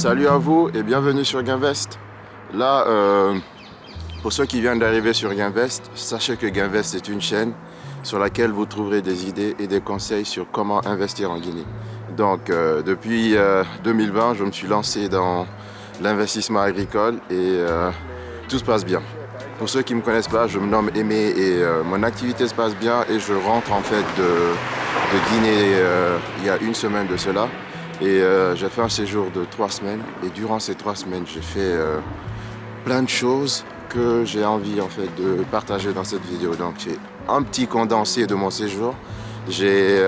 Salut à vous et bienvenue sur Gainvest. Là, pour ceux qui viennent d'arriver sur Gainvest, sachez que Gainvest est une chaîne sur laquelle vous trouverez des idées et des conseils sur comment investir en Guinée. Donc, depuis 2020, je me suis lancé dans l'investissement agricole et tout se passe bien. Pour ceux qui ne me connaissent pas, je me nomme Aimé et mon activité se passe bien et je rentre en fait de Guinée il y a une semaine de cela. Et j'ai fait un séjour de 3 semaines et durant ces 3 semaines, j'ai fait plein de choses que j'ai envie en fait de partager dans cette vidéo. Donc j'ai un petit condensé de mon séjour. J'ai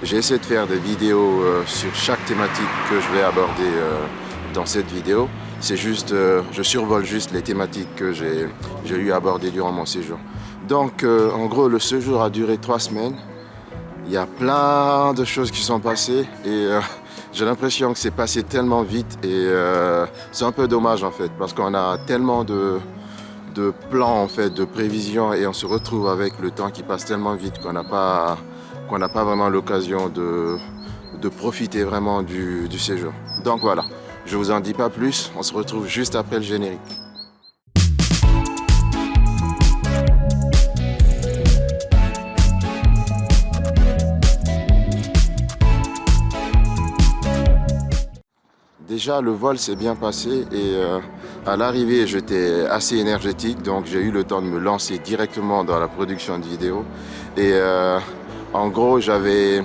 essayé de faire des vidéos sur chaque thématique que je vais aborder dans cette vidéo. C'est juste, je survole juste les thématiques que j'ai eu à aborder durant mon séjour. Donc en gros, le séjour a duré 3 semaines. Il y a plein de choses qui sont passées et j'ai l'impression que c'est passé tellement vite et c'est un peu dommage en fait parce qu'on a tellement de plans en fait, de prévisions et on se retrouve avec le temps qui passe tellement vite qu'on n'a pas vraiment l'occasion de profiter vraiment du séjour. Donc voilà, je vous en dis pas plus, on se retrouve juste après le générique. Déjà, le vol s'est bien passé et à l'arrivée, j'étais assez énergétique, donc j'ai eu le temps de me lancer directement dans la production de vidéos. Et en gros, j'avais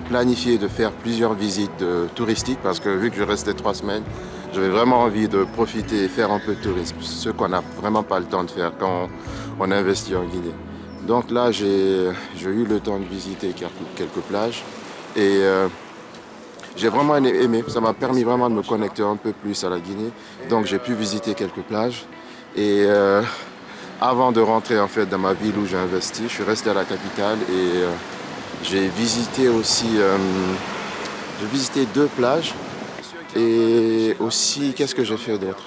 planifié de faire plusieurs visites touristiques parce que vu que je restais 3 semaines, j'avais vraiment envie de profiter et faire un peu de tourisme, ce qu'on n'a vraiment pas le temps de faire quand on investit en Guinée. Donc là, j'ai eu le temps de visiter quelques plages et j'ai vraiment aimé, ça m'a permis vraiment de me connecter un peu plus à la Guinée. Donc j'ai pu visiter quelques plages. Et avant de rentrer en fait dans ma ville où j'ai investi, je suis resté à la capitale et j'ai visité aussi j'ai visité 2 plages. Et aussi, qu'est-ce que j'ai fait d'autre?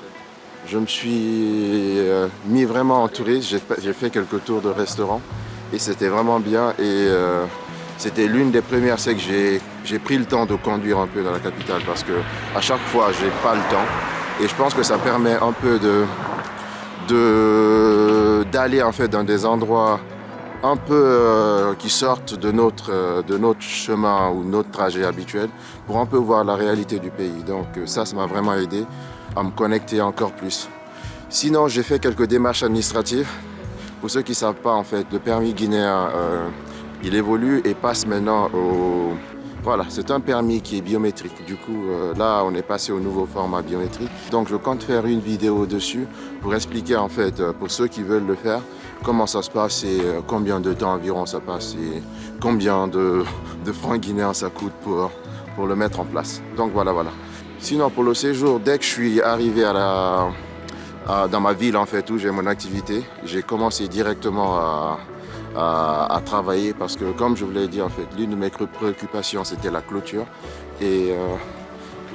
Je me suis mis vraiment en tourisme, j'ai fait quelques tours de restaurants et c'était vraiment bien. Et c'était l'une des premières, c'est que j'ai pris le temps de conduire un peu dans la capitale parce que à chaque fois, j'ai pas le temps. Et je pense que ça permet un peu d'aller en fait dans des endroits un peu qui sortent de notre chemin ou notre trajet habituel pour un peu voir la réalité du pays. Donc ça m'a vraiment aidé à me connecter encore plus. Sinon, j'ai fait quelques démarches administratives. Pour ceux qui ne savent pas, en fait, le permis guinéen, il évolue et passe maintenant au... Voilà, c'est un permis qui est biométrique. Du coup, là, on est passé au nouveau format biométrique. Donc, je compte faire une vidéo dessus pour expliquer, en fait, pour ceux qui veulent le faire, comment ça se passe et combien de temps environ ça passe et combien de francs guinéens ça coûte pour le mettre en place. Donc, voilà. Sinon, pour le séjour, dès que je suis arrivé dans ma ville, en fait, où j'ai mon activité, j'ai commencé directement à travailler parce que, comme je vous l'ai dit, en fait, l'une de mes préoccupations, c'était la clôture. Et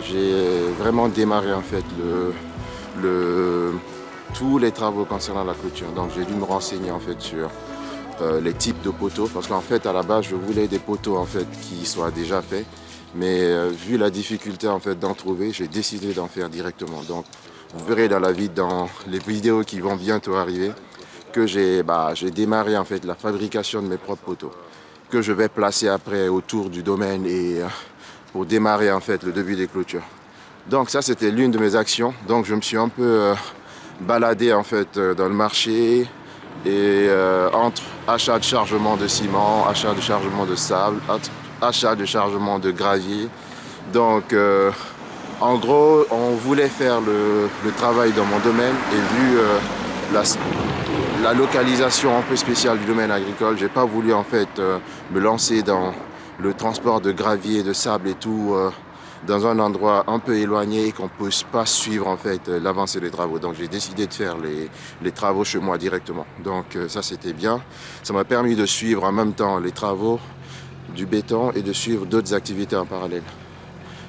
j'ai vraiment démarré, en fait, tous les travaux concernant la clôture. Donc, j'ai dû me renseigner, en fait, sur les types de poteaux parce qu'en fait, à la base, je voulais des poteaux, en fait, qui soient déjà faits. Mais vu la difficulté, en fait, d'en trouver, j'ai décidé d'en faire directement. Donc, vous verrez dans les vidéos qui vont bientôt arriver, que j'ai démarré en fait la fabrication de mes propres poteaux que je vais placer après autour du domaine et pour démarrer en fait le début des clôtures. Donc ça c'était l'une de mes actions. Donc je me suis un peu baladé en fait dans le marché et entre achat de chargement de ciment, achat de chargement de sable, achat de chargement de gravier. Donc en gros on voulait faire le travail dans mon domaine et vu la localisation un peu spéciale du domaine agricole, j'ai pas voulu en fait me lancer dans le transport de gravier, de sable et tout dans un endroit un peu éloigné et qu'on ne puisse pas suivre en fait l'avancée des travaux. Donc j'ai décidé de faire les travaux chez moi directement. Donc ça c'était bien. Ça m'a permis de suivre en même temps les travaux du béton et de suivre d'autres activités en parallèle.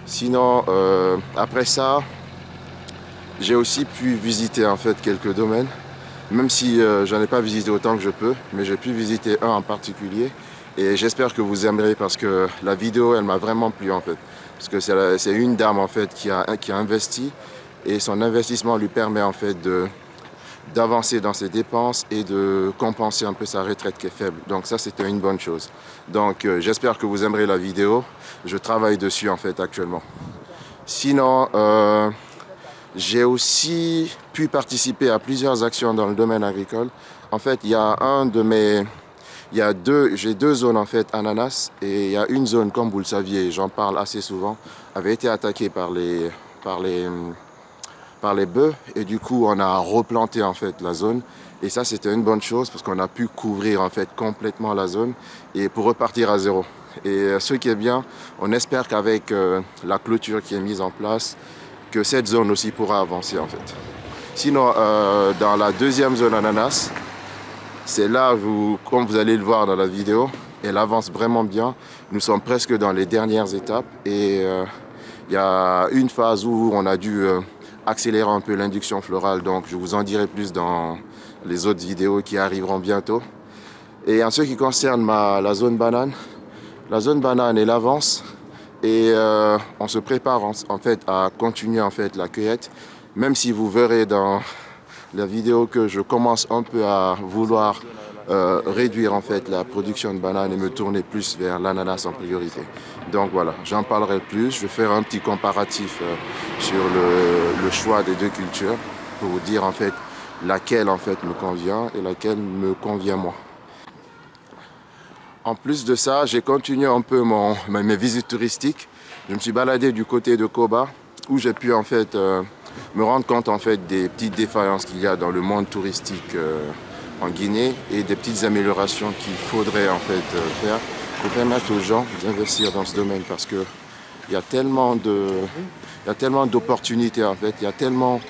Sinon après ça, j'ai aussi pu visiter en fait quelques domaines. Même si j'en ai pas visité autant que je peux, mais j'ai pu visiter un en particulier et j'espère que vous aimerez parce que la vidéo elle m'a vraiment plu en fait. parce que c'est une dame en fait qui a investi et son investissement lui permet en fait d'avancer dans ses dépenses et de compenser un peu sa retraite qui est faible. Donc ça, c'était une bonne chose. Donc j'espère que vous aimerez la vidéo. Je travaille dessus en fait actuellement. Sinon, j'ai aussi pu participer à plusieurs actions dans le domaine agricole. En fait, j'ai deux zones en fait ananas et il y a une zone, comme vous le saviez, j'en parle assez souvent, avait été attaquée par les bœufs et du coup on a replanté en fait la zone et ça c'était une bonne chose parce qu'on a pu couvrir en fait complètement la zone et pour repartir à zéro. Et ce qui est bien, on espère qu'avec la clôture qui est mise en place, que cette zone aussi pourra avancer en fait. Sinon, dans la deuxième zone ananas, c'est là, comme vous allez le voir dans la vidéo, elle avance vraiment bien. Nous sommes presque dans les dernières étapes et il y a une phase où on a dû accélérer un peu l'induction florale, donc je vous en dirai plus dans les autres vidéos qui arriveront bientôt. Et en ce qui concerne la zone banane, elle avance et on se prépare en fait à continuer en fait la cueillette, même si vous verrez dans la vidéo que je commence un peu à vouloir réduire en fait la production de bananes et me tourner plus vers l'ananas en priorité. Donc voilà, j'en parlerai plus. Je vais faire un petit comparatif sur le choix des deux cultures pour vous dire en fait laquelle en fait me convient et laquelle me convient moins. En plus de ça, j'ai continué un peu mes visites touristiques. Je me suis baladé du côté de Koba où j'ai pu en fait me rendre compte en fait des petites défaillances qu'il y a dans le monde touristique en Guinée et des petites améliorations qu'il faudrait en fait faire pour permettre aux gens d'investir dans ce domaine parce que il y a tellement d'opportunités en fait, il y a tellement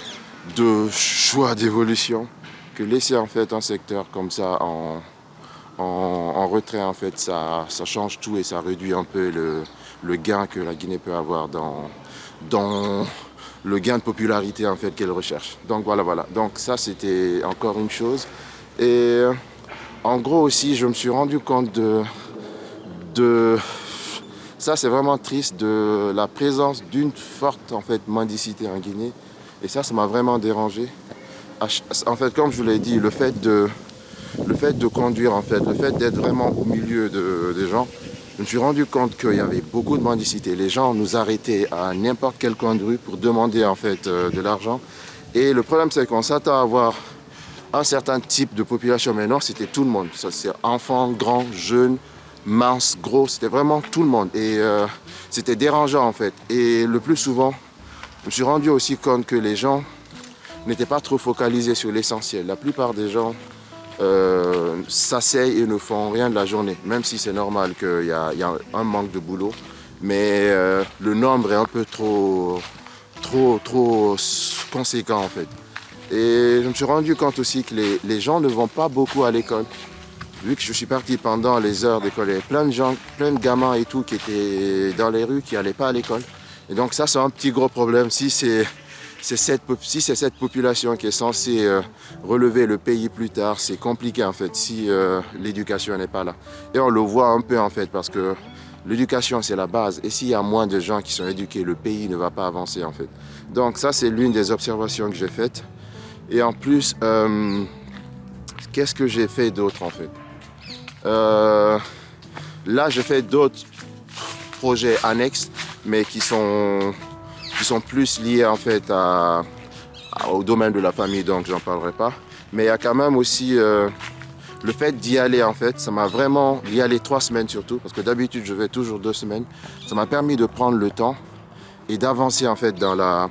de choix d'évolution que laisser en fait un secteur comme ça en retrait en fait ça change tout et ça réduit un peu le gain que la Guinée peut avoir dans le gain de popularité en fait qu'elle recherche. Donc voilà. Donc ça c'était encore une chose. Et en gros aussi je me suis rendu compte de ça c'est vraiment triste de la présence d'une forte en fait mendicité en Guinée. Et ça m'a vraiment dérangé. En fait comme je vous l'ai dit, le fait de conduire en fait, le fait d'être vraiment au milieu des gens, je me suis rendu compte qu'il y avait beaucoup de mendicité. Les gens nous arrêtaient à n'importe quel coin de rue pour demander en fait de l'argent. Et le problème c'est qu'on s'attend à avoir un certain type de population, mais non, c'était tout le monde. Ça, c'est enfants, grands, jeunes, minces, gros, c'était vraiment tout le monde. Et c'était dérangeant en fait. Et le plus souvent, je me suis rendu aussi compte que les gens n'étaient pas trop focalisés sur l'essentiel. La plupart des gens s'asseyent et ne font rien de la journée, même si c'est normal qu'il y a un manque de boulot, mais le nombre est un peu trop conséquent en fait. Et je me suis rendu compte aussi que les gens ne vont pas beaucoup à l'école. Vu que je suis parti pendant les heures d'école, il y avait plein de gens, plein de gamins et tout qui étaient dans les rues, qui n'allaient pas à l'école. Et donc ça c'est un petit gros problème. Si c'est cette population qui est censée relever le pays plus tard, c'est compliqué en fait si l'éducation n'est pas là. Et on le voit un peu en fait parce que l'éducation c'est la base et s'il y a moins de gens qui sont éduqués, le pays ne va pas avancer en fait. Donc ça c'est l'une des observations que j'ai faites. Et en plus, qu'est-ce que j'ai fait d'autre en fait? Là j'ai fait d'autres projets annexes mais qui sont plus liés en fait au domaine de la famille, donc j'en parlerai pas. Mais il y a quand même aussi le fait d'y aller en fait, ça m'a vraiment d'y aller 3 semaines surtout, parce que d'habitude je vais toujours 2 semaines. Ça m'a permis de prendre le temps et d'avancer en fait dans la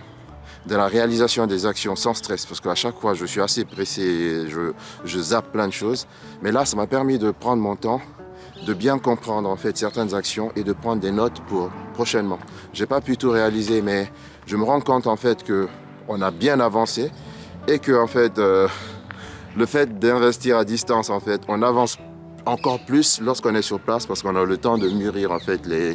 réalisation des actions sans stress, parce qu'à chaque fois je suis assez pressé et je zappe plein de choses. Mais là ça m'a permis de prendre mon temps, de bien comprendre en fait certaines actions et de prendre des notes pour prochainement. J'ai pas pu tout réaliser, mais je me rends compte en fait que on a bien avancé et que en fait le fait d'investir à distance en fait, on avance encore plus lorsqu'on est sur place parce qu'on a le temps de mûrir en fait la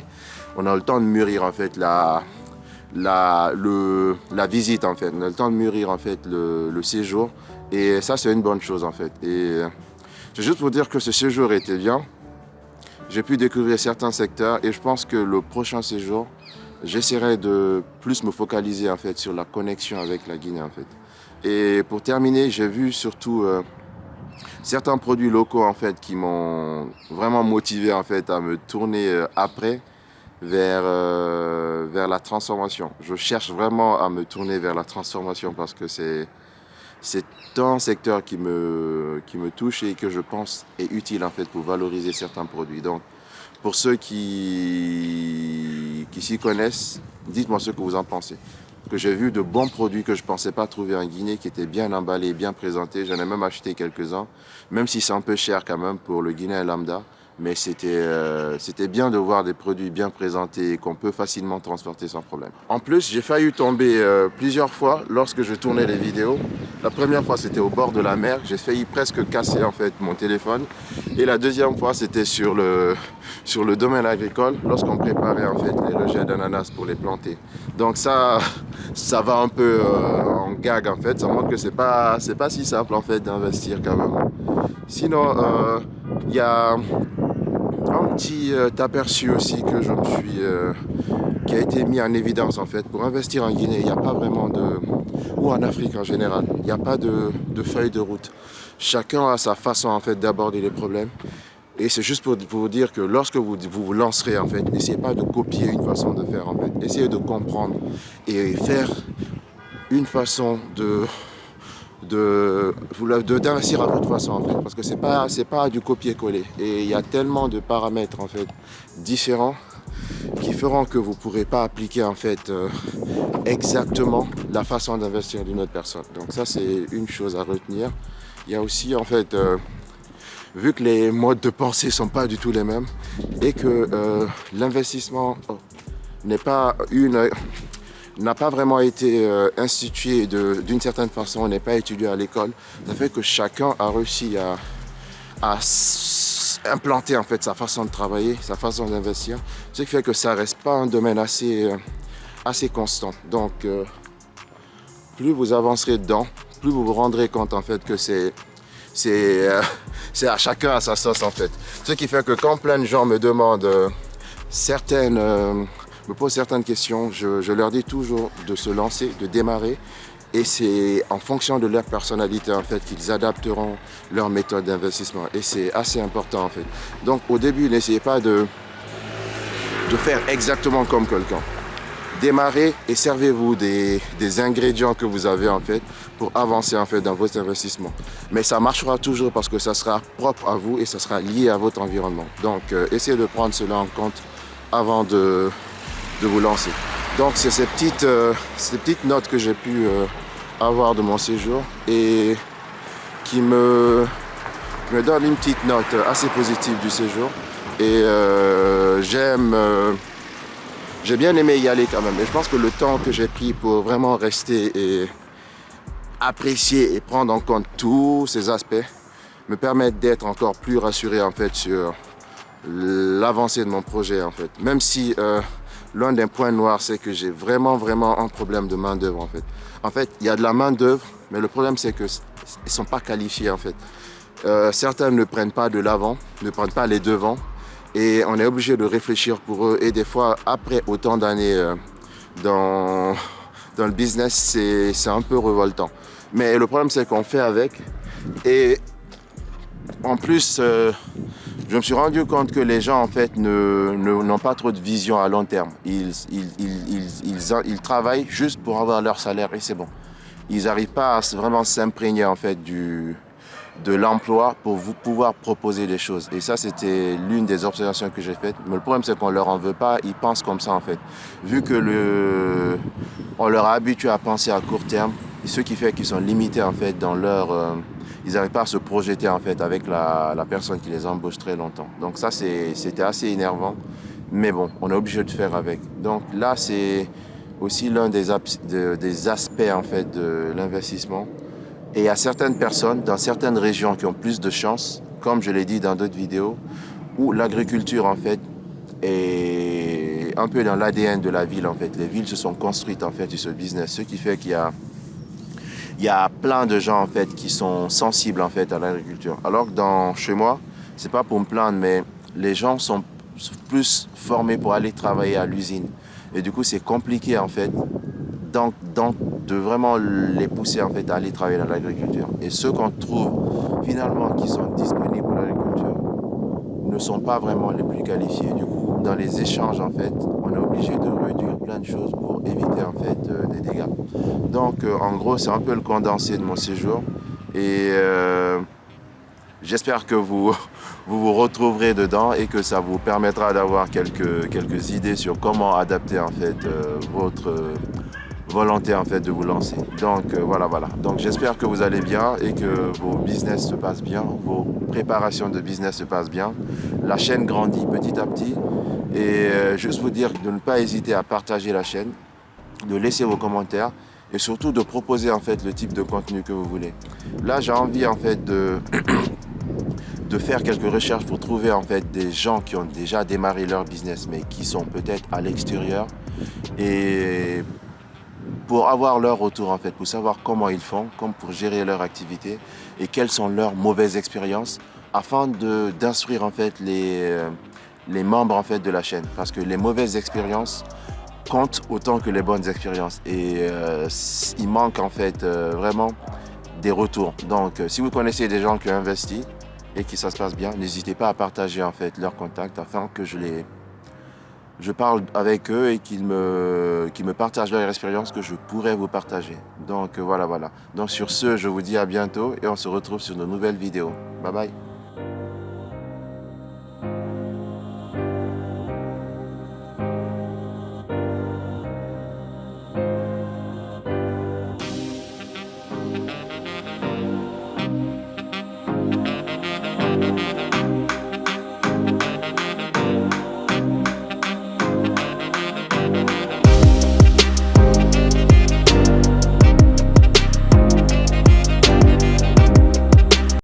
visite en fait, on a le temps de mûrir en fait le séjour et ça c'est une bonne chose en fait. Et je vais juste vous dire que ce séjour était bien. J'ai pu découvrir certains secteurs et je pense que le prochain séjour, j'essaierai de plus me focaliser en fait sur la connexion avec la Guinée en fait. Et pour terminer, j'ai vu surtout certains produits locaux en fait qui m'ont vraiment motivé en fait à me tourner après vers la transformation. Je cherche vraiment à me tourner vers la transformation parce que c'est un secteur qui me touche et que je pense est utile en fait pour valoriser certains produits. Donc pour ceux qui s'y connaissent, dites-moi ce que vous en pensez. Que j'ai vu de bons produits que je ne pensais pas trouver en Guinée, qui étaient bien emballés, bien présentés. J'en ai même acheté quelques-uns, même si c'est un peu cher quand même pour le Guinéen lambda. Mais c'était bien de voir des produits bien présentés et qu'on peut facilement transporter sans problème. En plus, j'ai failli tomber plusieurs fois lorsque je tournais les vidéos. La première fois, c'était au bord de la mer. J'ai failli presque casser en fait mon téléphone. Et la deuxième fois, c'était sur le domaine agricole, lorsqu'on préparait en fait les rejets d'ananas pour les planter. Donc ça va un peu en gag en fait. Ça montre que c'est pas si simple en fait d'investir quand même. Sinon, il y a un petit aperçu aussi que je me suis, qui a été mis en évidence en fait. Pour investir en Guinée, il n'y a pas vraiment ou en Afrique en général, il n'y a pas de feuille de route. Chacun a sa façon en fait d'aborder les problèmes. Et c'est juste pour vous dire que lorsque vous lancerez en fait, n'essayez pas de copier une façon de faire en fait. Essayez de comprendre et faire une façon d'investir à votre façon en fait, parce que c'est pas du copier-coller et il y a tellement de paramètres en fait différents qui feront que vous pourrez pas appliquer en fait exactement la façon d'investir d'une autre personne. Donc ça c'est une chose à retenir. Il y a aussi en fait vu que les modes de pensée sont pas du tout les mêmes et que l'investissement n'a pas vraiment été institué d'une certaine façon, n'est pas étudié à l'école. Ça fait que chacun a réussi à implanter en fait sa façon de travailler, sa façon d'investir, ce qui fait que ça reste pas un domaine assez constant. Donc plus vous avancerez dedans, plus vous vous rendrez compte en fait que c'est à chacun à sa sauce en fait. Ce qui fait que quand plein de gens me demandent me posent certaines questions, je leur dis toujours de se lancer, de démarrer. Et c'est en fonction de leur personnalité en fait qu'ils adapteront leur méthode d'investissement. Et c'est assez important en fait. Donc au début, n'essayez pas de faire exactement comme quelqu'un. Démarrez et servez-vous des ingrédients que vous avez en fait pour avancer en fait dans votre investissement. Mais ça marchera toujours parce que ça sera propre à vous et ça sera lié à votre environnement. Donc essayez de prendre cela en compte avant de vous lancer. Donc c'est ces petites notes que j'ai pu avoir de mon séjour et qui me donnent une petite note assez positive du séjour. Et j'ai bien aimé y aller quand même. Et je pense que le temps que j'ai pris pour vraiment rester et apprécier et prendre en compte tous ces aspects me permettent d'être encore plus rassuré en fait sur l'avancée de mon projet en fait. Même si l'un des points noirs, c'est que j'ai vraiment un problème de main d'œuvre en fait. En fait, il y a de la main d'œuvre, mais le problème c'est que ils sont pas qualifiés en fait. Certains ne prennent pas de l'avant, ne prennent pas les devants. Et on est obligé de réfléchir pour eux. Et des fois, après autant d'années dans le business, c'est un peu révoltant. Mais le problème, c'est qu'on fait avec. Et en plus, je me suis rendu compte que les gens, en fait, n'ont pas trop de vision à long terme. Ils travaillent juste pour avoir leur salaire et c'est bon. Ils n'arrivent pas à vraiment s'imprégner, en fait, de l'emploi pour vous pouvoir proposer des choses. Et ça, c'était l'une des observations que j'ai faites. Mais le problème, c'est qu'on leur en veut pas. Ils pensent comme ça, en fait. Vu que on leur a habitué à penser à court terme, ce qui fait qu'ils sont limités, en fait, dans leur... ils n'arrivent pas à se projeter, en fait, avec la personne qui les embauche très longtemps. Donc ça, c'était assez énervant. Mais bon, on est obligé de faire avec. Donc là, c'est aussi l'un des aspects, en fait, de l'investissement. Et il y a certaines personnes dans certaines régions qui ont plus de chance, comme je l'ai dit dans d'autres vidéos, où l'agriculture en fait est un peu dans l'ADN de la ville en fait. Les villes se sont construites en fait sur ce business, ce qui fait qu'il y a plein de gens en fait qui sont sensibles en fait à l'agriculture. Alors que chez moi, c'est pas pour me plaindre, mais les gens sont plus formés pour aller travailler à l'usine. Et du coup, c'est compliqué en fait de vraiment les pousser en fait à aller travailler dans l'agriculture. Et ceux qu'on trouve finalement qui sont disponibles pour l'agriculture ne sont pas vraiment les plus qualifiés. Du coup, dans les échanges en fait, on est obligé de réduire plein de choses pour éviter en fait des dégâts. Donc, en gros, c'est un peu le condensé de mon séjour. Et j'espère que vous retrouverez dedans et que ça vous permettra d'avoir quelques idées sur comment adapter en fait votre volonté en fait de vous lancer. Donc voilà. Donc j'espère que vous allez bien et que vos business se passent bien, vos préparations de business se passent bien. La chaîne grandit petit à petit et juste vous dire de ne pas hésiter à partager la chaîne, de laisser vos commentaires et surtout de proposer en fait le type de contenu que vous voulez. Là, j'ai envie en fait de faire quelques recherches pour trouver en fait des gens qui ont déjà démarré leur business mais qui sont peut-être à l'extérieur et pour avoir leur retour en fait, pour savoir comment ils font, comme pour gérer leur activité et quelles sont leurs mauvaises expériences afin d'instruire en fait les membres en fait de la chaîne parce que les mauvaises expériences comptent autant que les bonnes expériences et il manque en fait vraiment des retours. Donc si vous connaissez des gens qui ont investi et que ça se passe bien, n'hésitez pas à partager en fait leurs contacts afin que je parle avec eux et qu'ils me partagent leur expérience que je pourrais vous partager. Donc voilà. Donc sur ce, je vous dis à bientôt et on se retrouve sur de nouvelles vidéos. Bye bye.